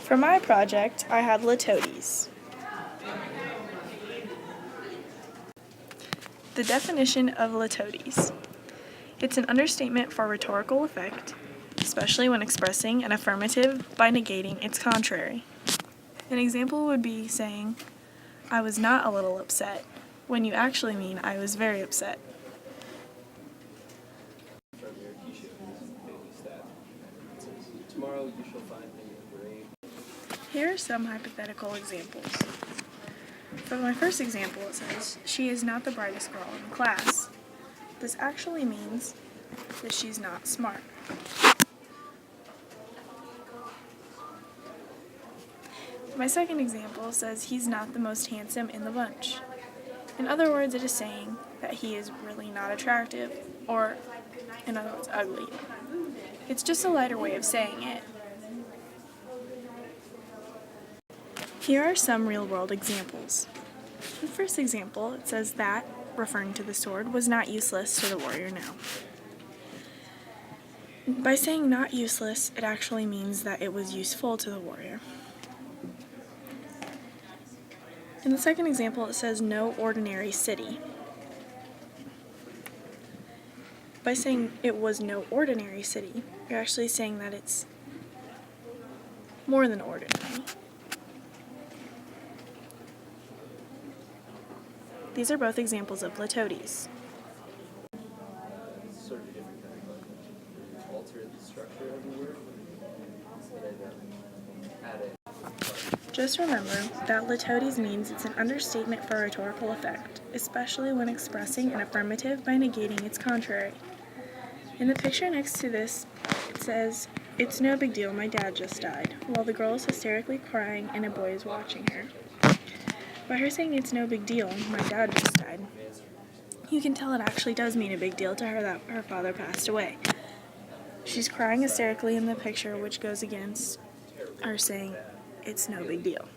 For my project, I had litotes. The definition of litotes. It's an understatement for rhetorical effect, especially when expressing an affirmative by negating its contrary. An example would be saying, "I was not a little upset," when you actually mean I was very upset. Tomorrow you shall find me great. Here are some hypothetical examples. For my first example, it says, "She is not the brightest girl in the class." This actually means that she's not smart. My second example says he's not the most handsome in the bunch. In other words, it is saying that he is really not attractive, or in other words, ugly. It's just a lighter way of saying it. Here are some real-world examples. In the first example, it says that, referring to the sword, was not useless to the warrior now. By saying not useless, it actually means that it was useful to the warrior. In the second example, it says no ordinary city. By saying it was no ordinary city, you're actually saying that it's more than ordinary. These are both examples of litotes. Sort of a different kind of like alter the structure of the word and then add it. Just remember that litotes means it's an understatement for rhetorical effect, especially when expressing an affirmative by negating its contrary. In the picture next to this, it says, "It's no big deal, my dad just died," while the girl is hysterically crying and a boy is watching her. By her saying it's no big deal, my dad just died, you can tell it actually does mean a big deal to her that her father passed away. She's crying hysterically in the picture, which goes against her saying it's no big deal.